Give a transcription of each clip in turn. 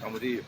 عمودية.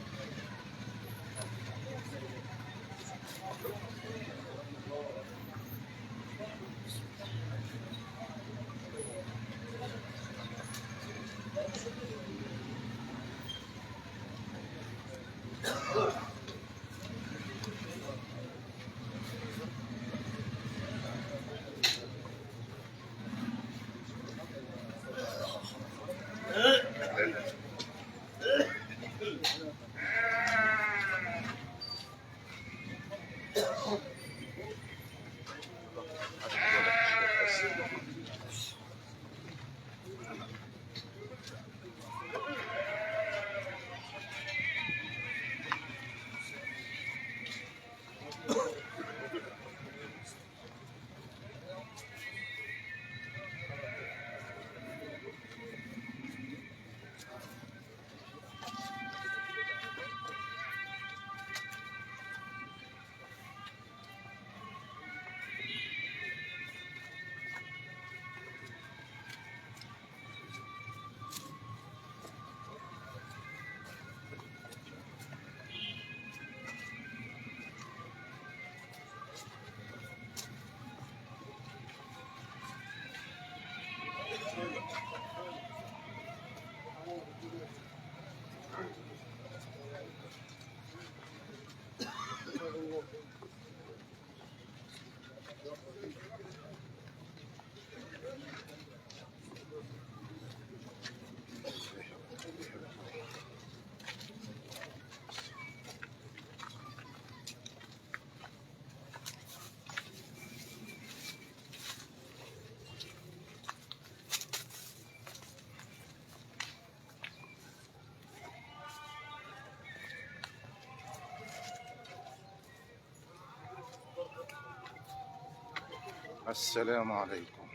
السلام عليكم.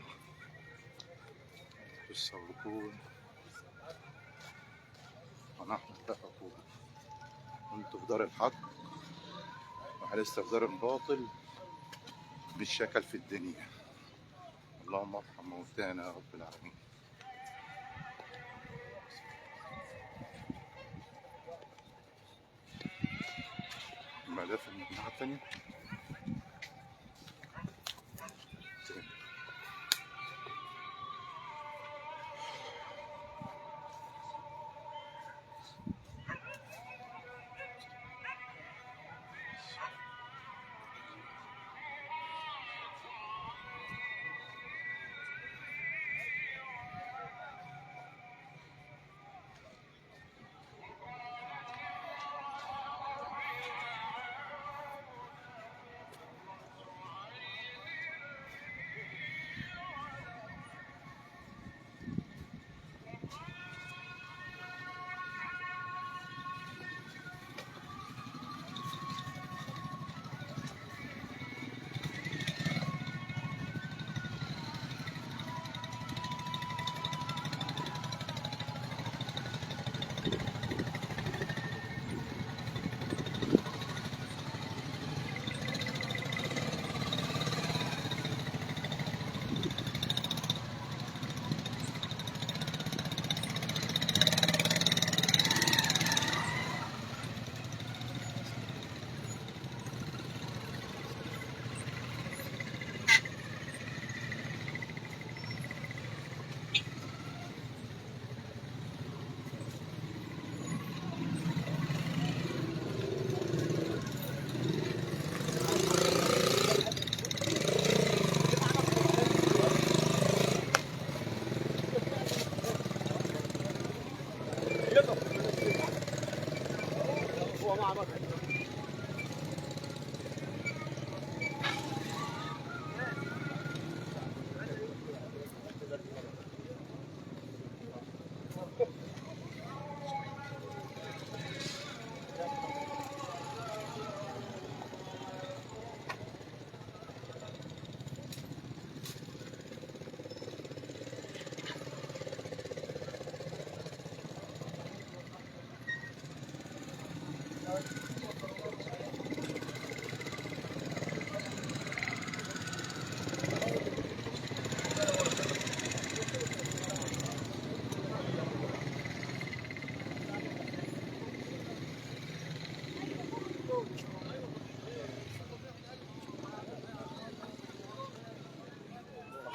تسرقون ونحن لا أقول. أنتم في دار الحق ونحن لسه في دار الباطل. بالشكل في الدنيا. اللهم ارحم موتانا يا رب العالمين. ملاف من الناحية التانية.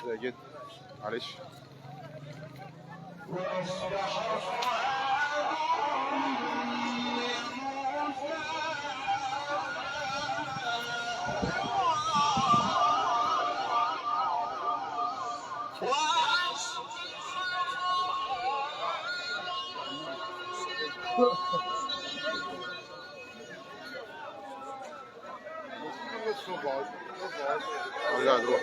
يا جد معلش. لا نروح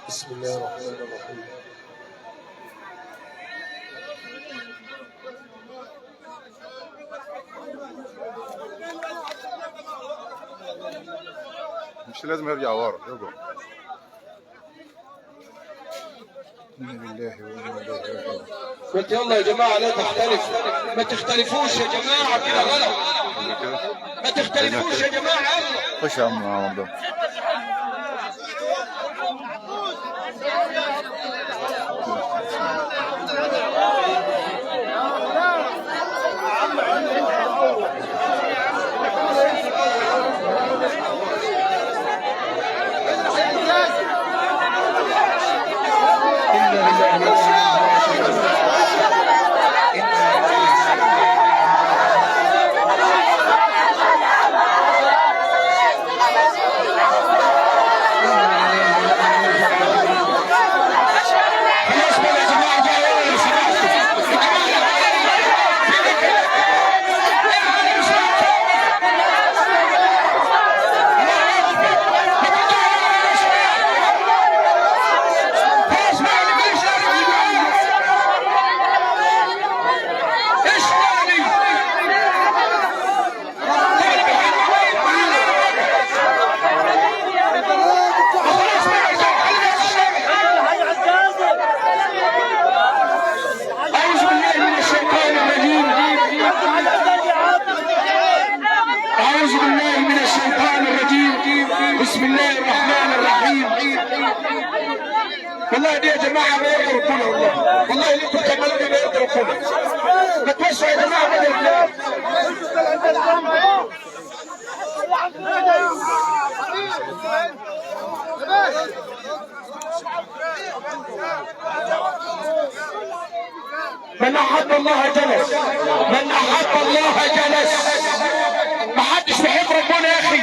بسم الله الرحمن الرحيم. مش لازم يرجع ورا، يقعد. إنا لله وإنا إليه راجعون. قلت يلا يا جماعة لا تختلفوا، ما تختلفوش يا جماعة كده غلط، ما تختلفوش يا جماعة. يلا خش يا عم رمضان. القناه دي يا جماعه ما يرضي ربنا والله، والله اللي انتم بتعملوه ما يرضي ربنا. ما توسعوا يا جماعه بدل الله. من احب الله جلس، من احب الله جلس. ما حدش بيحب ربنا يا اخي.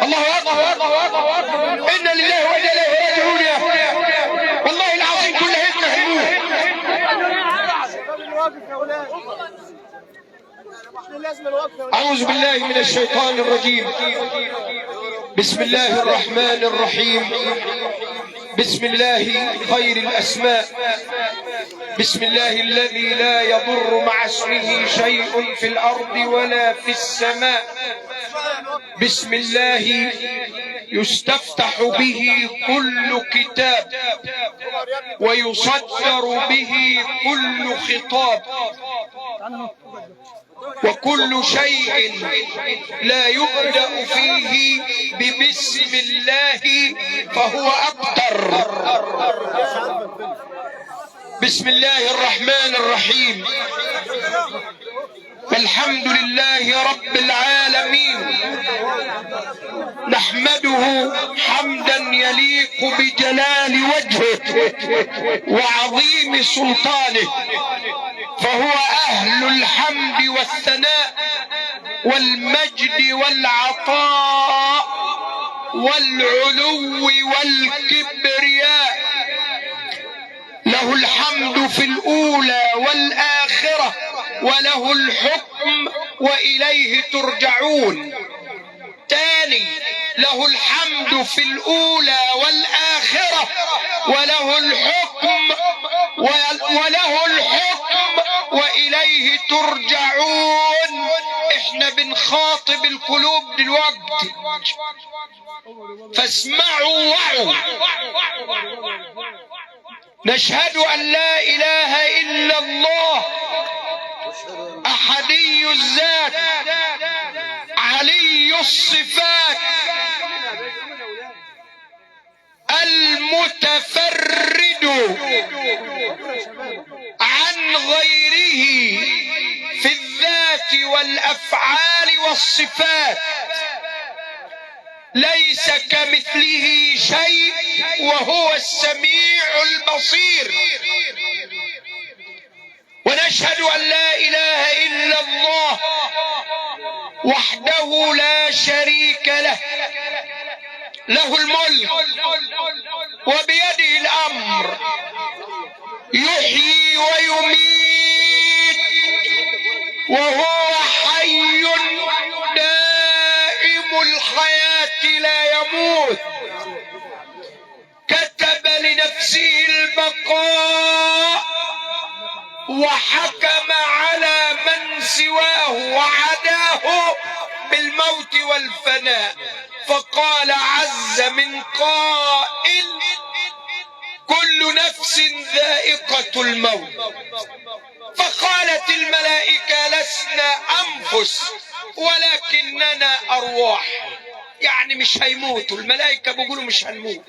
الله اكبر الله اكبر، انا لله وانا اليه راجعون يا والله العظيم كل هيبنا هموم. اعوذ بالله من الشيطان الرجيم. بسم الله الرحمن الرحيم. بسم الله خير الاسماء. بسم الله الذي لا يضر مع اسمه شيء في الارض ولا في السماء. بسم الله يستفتح به كل كتاب ويصدر به كل خطاب، وكل شيء لا يبدأ فيه ببسم الله فهو أبتر. بسم الله الرحمن الرحيم. الحمد لله رب العالمين، نحمده حمدا يليق بجلال وجهه وعظيم سلطانه، فهو أهل الحمد والثناء والمجد والعطاء والعلو والكبرياء. له الحمد في الأولى والآخرة وله الحكم وإليه ترجعون. تاني، له الحمد في الأولى والآخرة وله الحكم وإليه ترجعون. احنا بنخاطب القلوب دلوقتي، فاسمعوا وعوا. نشهد أن لا إله إلا الله أحدي الذات علي الصفات المتفرد عن غيره في الذات والأفعال والصفات، ليس كمثله شيء وهو السميع البصير. ونشهد أن لا إله إلا الله وحده لا شريك له، له الملك وبيده الأمر، يحيي ويميت وهو حي دائم الحياة لا يموت. كتب لنفسه البقاء وحكم على من سواه وعداه بالموت والفناء، فقال عز من قائل: كل نفس ذائقة الموت. فقالت الملائكة: لسنا أنفس ولكننا أرواح، يعني مش هيموتوا. الملائكة بيقولوا مش هنموت.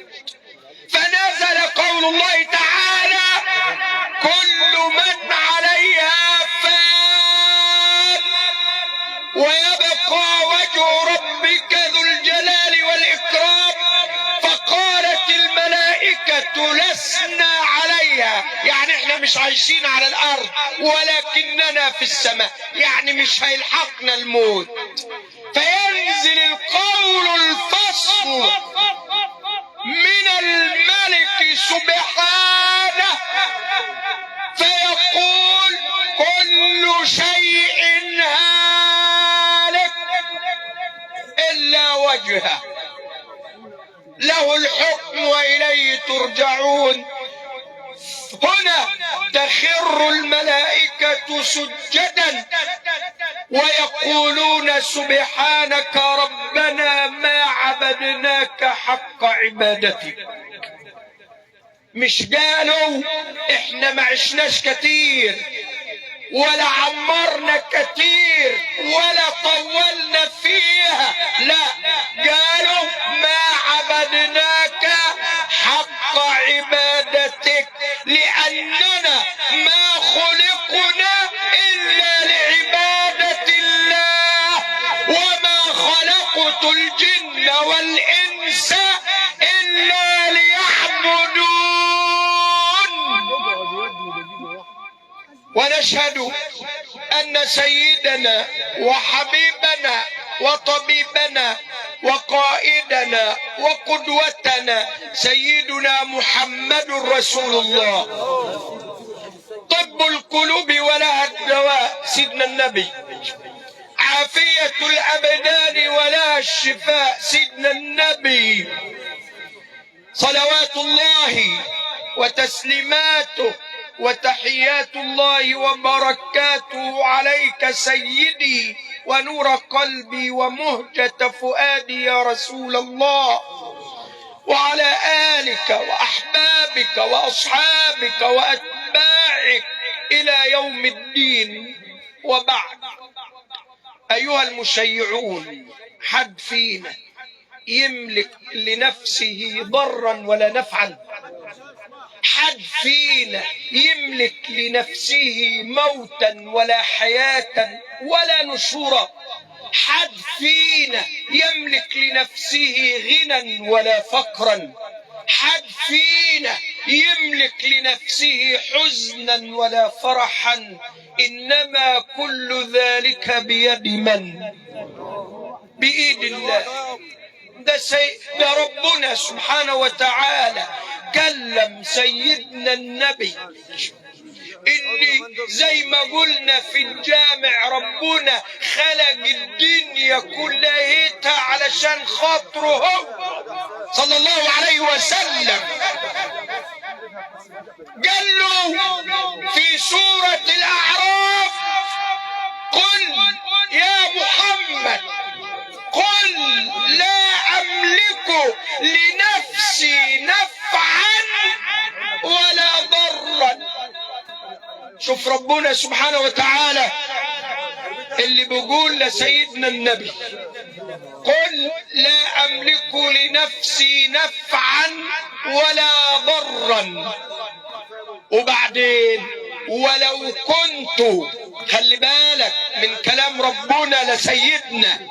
فنزل قول الله تعالى: كل من عليها فان ويبقى وجه ربك ذو الجلال والإكرام. فقالت الملائكة: لسنا عليها، يعني احنا مش عايشين على الأرض ولكننا في السماء، يعني مش هيلحقنا الموت. فينزل القول الفصل من الملك سبحانه فيقول: كل شيء هالك إلا وجهه، له الحكم وإليه ترجعون. هنا تخر الملائكة سجدا ويقولون: سبحانك ربنا ما عبدناك حق عبادتك. مش قالوا احنا ما عشناش كتير، ولا عمرنا كتير ولا طولنا فيها، لا، قالوا ما عبدناك حق عبادتك لأننا ما خلقنا إلا لعبادة الله، وما خلقت الجن والإنس إلا ليعبدون. ونشهد أن سيدنا وحبيبنا وطبيبنا وقائدنا وقدوتنا سيدنا محمد رسول الله، طب القلوب ولها الدواء سيدنا النبي، عافية الأبدان ولها الشفاء سيدنا النبي، صلوات الله وتسليماته وتحيات الله وبركاته عليك سيدي ونور قلبي ومهجة فؤادي يا رسول الله، وعلى آلك وأحبابك وأصحابك وأتباعك إلى يوم الدين. وبعد، أيها المشيعون، حد فينا يملك لنفسه ضرا ولا نفعا؟ حد فينا يملك لنفسه موتا ولا حياة ولا نشورا؟ حد فينا يملك لنفسه غنى ولا فقرا؟ حد فينا يملك لنفسه حزنا ولا فرحا؟ إنما كل ذلك بيد من؟ بإيد الله. ده ربنا سبحانه وتعالى كلم سيدنا النبي اللي زي ما قلنا في الجامع ربنا خلق الدنيا كلها علشان خاطره صلى الله عليه وسلم. قال له في سورة الأعراف: قل يا محمد، قل لا أملك لنفسي نفعا ولا ضرا. شوف ربنا سبحانه وتعالى اللي بيقول لسيدنا النبي: قل لا أملك لنفسي نفعا ولا ضرا. وبعدين ولو كنت، خلي بالك من كلام ربنا لسيدنا،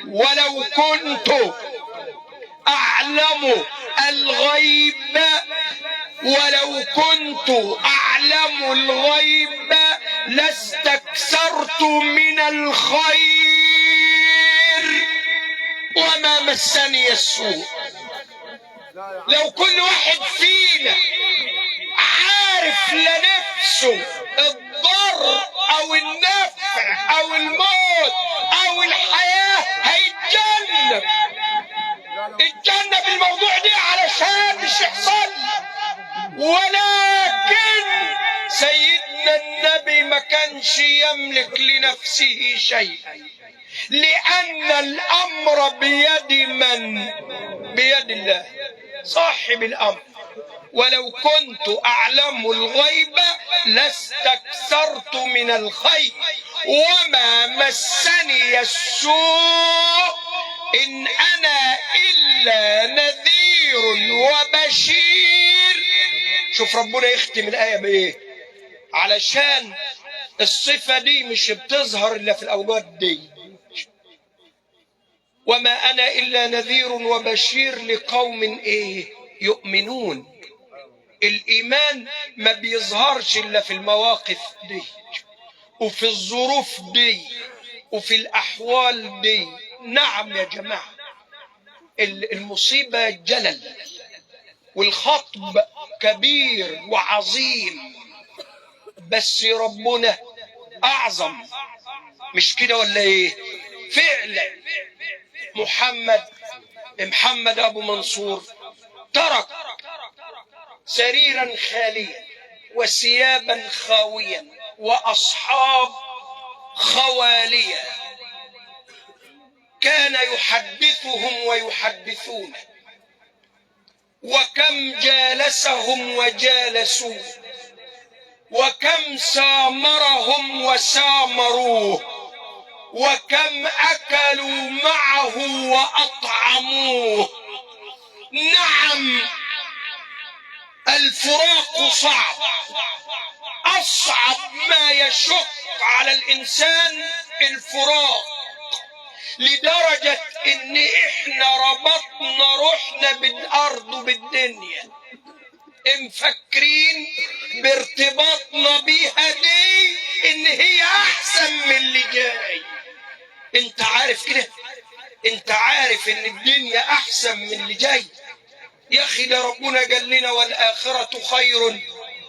ولو كنت أعلم الغيب، ولو كنت أعلم الغيب لاستكثرت من الخير وما مسني السوء. لو كل واحد فينا عارف لنفسه الضر أو النفع أو الموت أو الحياة هيتجنب الموضوع ده علشان مش يحصل. ولكن سيدنا النبي ما كانش يملك لنفسه شيء، لأن الأمر بيد من؟ بيد الله صاحب الأمر. ولو كنت أعلم الغيب لاستكثرت من الخير وما مسني السوء إن أنا إلا نذير وبشير. شوف ربنا يختم الآية بإيه، علشان الصفة دي مش بتظهر إلا في الأوقات دي: وما أنا إلا نذير وبشير لقوم إيه؟ يؤمنون. الإيمان ما بيظهرش إلا في المواقف دي وفي الظروف دي وفي الأحوال دي. نعم يا جماعة، المصيبة جلل والخطب كبير وعظيم، بس ربنا أعظم، مش كده ولا إيه؟ فعلا محمد أبو منصور ترك سريرا خاليا وثيابا خاويا وأصحاب خواليا، كان يحدثهم ويحدثون، وكم جالسهم وجالسوه، وكم سامرهم وسامروه، وكم أكلوا معه وأطعموه. نعم الفراق صعب، أصعب ما يشق على الإنسان الفراق، لدرجة إن إحنا ربطنا روحنا بالأرض وبالدنيا، مفكرين بارتباطنا بيها دي إن هي أحسن من اللي جاي. أنت عارف كده؟ أنت عارف إن الدنيا أحسن من اللي جاي؟ يا أخي ده ربنا قال لنا والآخرة خير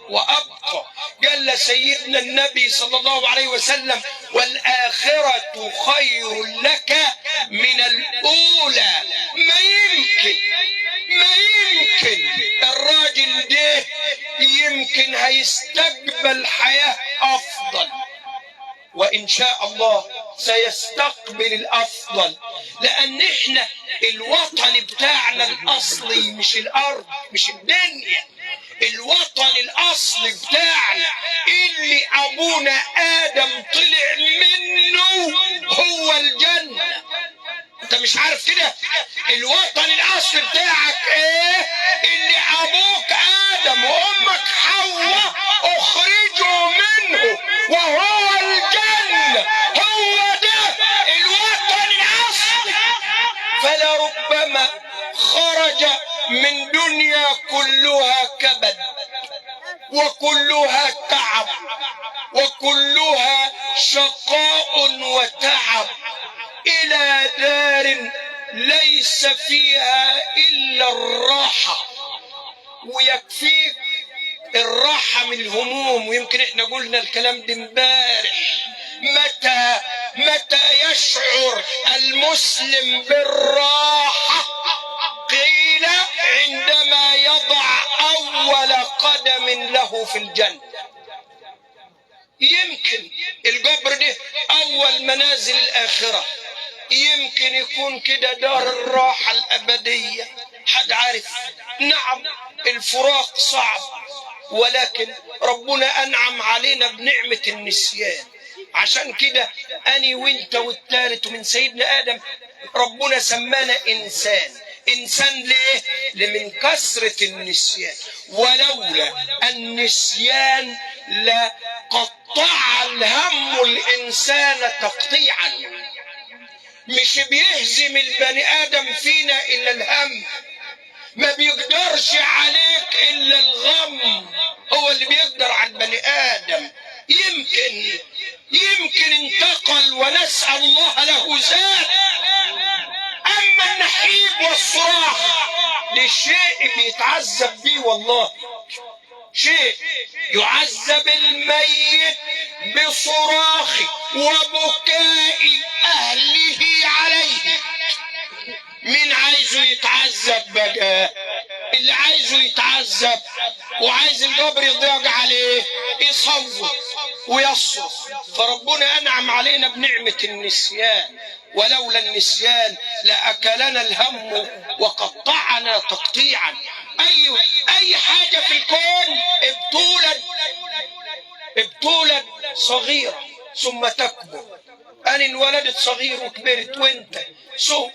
وأبقى. قال سيدنا النبي صلى الله عليه وسلم والآخرة خير لك من الأولى. ما يمكن الراجل ده يمكن هيستقبل حياة أفضل، وإن شاء الله سيستقبل الأفضل، لأن إحنا الوطن بتاعنا الأصلي مش الأرض مش الدنيا. الوطن الأصلي بتاعنا اللي أبونا آدم طلع منه هو الجنة. أنت مش عارف كده؟ الوطن الأصلي بتاعك إيه؟ اللي أبوك آدم وأمك حواء أخرجوا منه وهو الجنة. هو ده الوطن الأصلي. فلربما خرج من دنيا كلها كبد وكلها تعب وكلها شقاء وتعب إلى دار ليس فيها إلا الراحة، ويكفيك الراحة من الهموم. ويمكن احنا قلنا الكلام ده امبارح. متى يشعر المسلم بالراحة؟ قيل عندما يضع أول قدم له في الجنة. يمكن القبر ده أول منازل الآخرة، يمكن يكون كده دار الراحة الأبدية. حد عارف؟ نعم الفراق صعب، ولكن ربنا أنعم علينا بنعمة النسيان. عشان كده أنا وإنت والثالث من سيدنا آدم ربنا سمانا إنسان ليه؟ لمن كثرة النسيان. ولولا النسيان لقطع الهم الإنسان تقطيعا. مش بيهزم البني آدم فينا إلا الهم، ما بيقدرش عليك إلا الغم، هو اللي بيقدر على البني آدم. يمكن انتقل ونسأل الله له زاد. أما النحيب والصراخ ده شيء بيتعذب بيه، والله شيء يعذب الميت بصراخ وبكاء أهله عليه. مين عايزه يتعذب بقى؟ اللي عايزه يتعذب وعايز القبر يضيق عليه يصوت ويصرخ. فربنا أنعم علينا بنعمة النسيان، ولولا النسيان لأكلنا الهم وقطعنا تقطيعا. أي حاجة في الكون ابتولد صغيرة ثم تكبر. أنا انولدت صغير وكبرت، وانت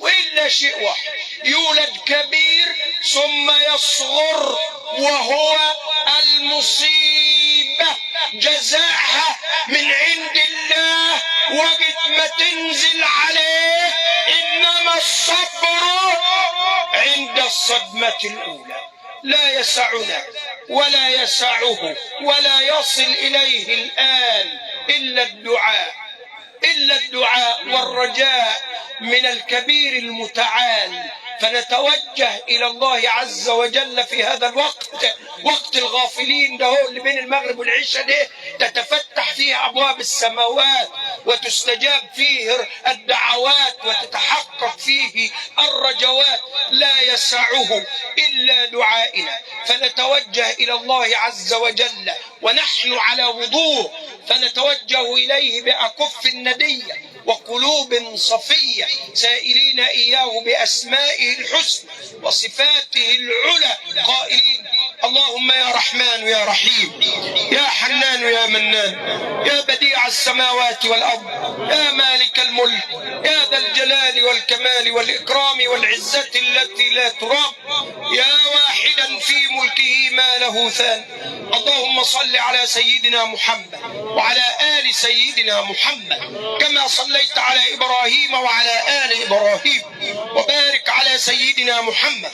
إلا شيء واحد، يولد كبير ثم يصغر، وهو المصيبة جزاءها من عند الله وقت ما تنزل عليه. إنما الصبر عند الصدمة الأولى. لا يسعنا ولا يسعه ولا يصل إليه الآن إلا الدعاء والرجاء من الكبير المتعال. فنتوجه إلى الله عز وجل في هذا الوقت، وقت الغافلين ده اللي بين المغرب والعشاء ده، تتفتح فيه أبواب السماوات وتستجاب فيه الدعوات وتتحقق فيه الرجوات. لا يسعه إلا دعائنا، فنتوجه إلى الله عز وجل ونحن على وضوء، فنتوجه إليه بأكف ندية وقلوب صفية، سائلين إياه بأسمائه الحسنى وصفاته العلى، قائلين اللهم يا رحمن يا رحيم، يا حنان يا منان، يا بديع السماوات والأرض، يا مالك الملك، يا ذا الجلال والكمال والإكرام والعزة التي لا ترام، يا واحدا في ملكه ما له ثان. اللهم صل على سيدنا محمد وعلى آل سيدنا محمد كما صليت على إبراهيم وعلى آل إبراهيم، وبارك على سيدنا محمد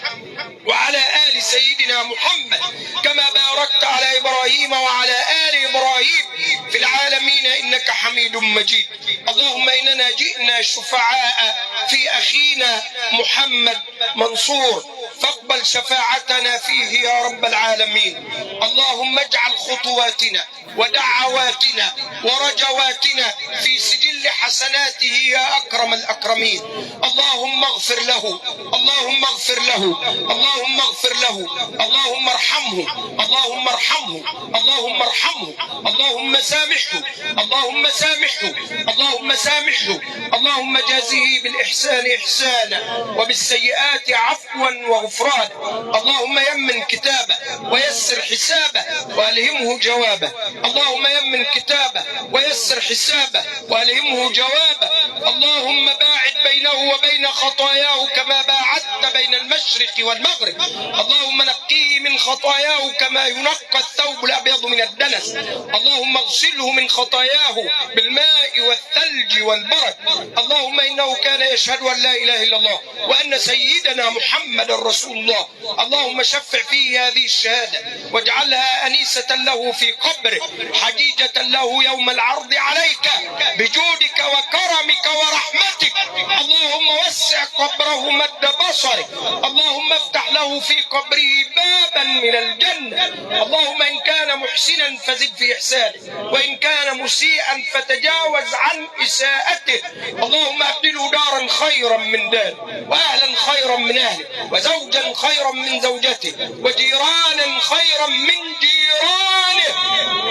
وعلى آل سيدنا محمد كما باركت على إبراهيم وعلى آل إبراهيم في العالمين إنك حميد مجيد. اللهم إننا جئنا شفعاء في أخينا محمد منصور، فاقبل شفاعتنا فيه يا رب العالمين. اللهم اجعل خطواتنا ودعواتنا ورجواتنا في سجل حسناته يا أكرم الأكرمين. اللهم اغفر له، اللهم اغفر له، اللهم اغفر له، اللهم ارحمه، اللهم ارحمه، اللهم ارحمه، اللهم سامحه، اللهم سامحه، اللهم سامحه، اللهم جازه بالإحسان إحسانا وبالسيئات عفوا وغفرانا. اللهم يمن كتابه ويسر حسابه وألهمه جوابه، اللهم يمن كتابه ويسر حسابه وألهمه جوابه. اللهم باعد بينه وبين خطاياه كما باعدت بين المشرق والمغرب. اللهم نقيه من خطاياه كما ينقى الثوب الأبيض من الدنس. اللهم اغسله من خطاياه بالماء والثلج والبرد. اللهم إنه كان يشهد أن لا إله إلا الله وأن سيدنا محمد رسول الله. اللهم شفع فيه هذه الشهادة واجعلها أنيسة له في قبره، حجيجة له يوم العرض عليك بجودك وكرمك ورحمتك. اللهم وسع قبره مد بصره، اللهم افتح له في قبره بابا من الجنة. اللهم إن كان محسنا فزد في إحسانه، وإن كان مسيئا فتجاوز عن إساءته. اللهم أبدله دارا خيرا من داره، وأهلا خيرا من أهله، وزوجا خيرا من زوجته، وجيرانا خيرا من جيرانه،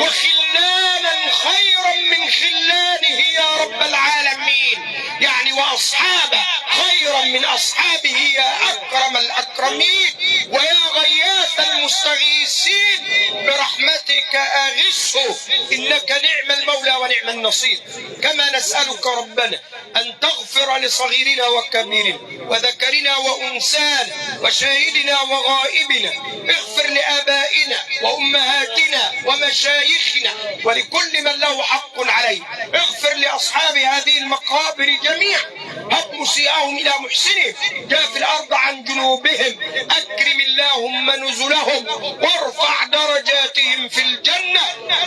وخلانا خيرا من خلانه يا رب العالمين. يعني وأصحابه خيرا من أصحابه يا أكرم الأكرمين. ويا غياث المستغيثين برحمتك أغثه، إنك نعم المولى ونعم النصير. كما نسألك ربنا أن تغفر لصغيرنا وكبيرنا وذكرنا وأنسانا وشاهدنا وغائبنا. اغفر لآبائنا وأمهاتنا ومشايخنا ولكل من له حق عليه. اغفر لأصحاب هذه المقابر جميعا، هب مسيئهم إلى محسنهم، جاف الأرض عن جنوبهم، أكرم اللهم نزلهم وارفع درجاتهم في الجنة،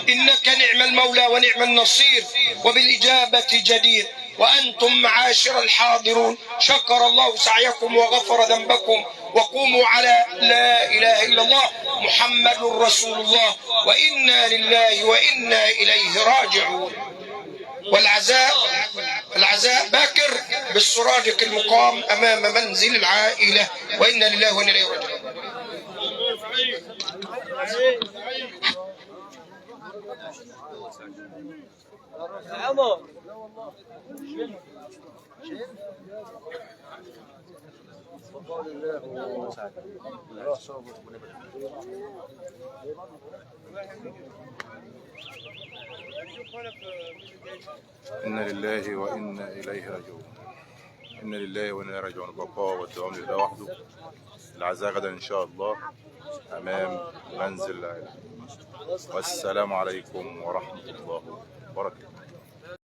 إنك نعم المولى ونعم النصير وبالإجابة جدير. وأنتم معاشر الحاضرون شكر الله سعيكم وغفر ذنبكم، وقوموا على لا إله إلا الله محمد رسول الله، وإنا لله وإنا إليه راجعون. والعزاء باكر بالسراجق المقام أمام منزل العائلة، وإنا لله وإنا إليه راجعون. إنا لله وإنا إليه راجعون. إنا لله وإنا إليه راجعون. البقاء والدوام لله وحده. العزاء غدا إن شاء الله أمام منزل العائلة. والسلام عليكم ورحمة الله وبركاته.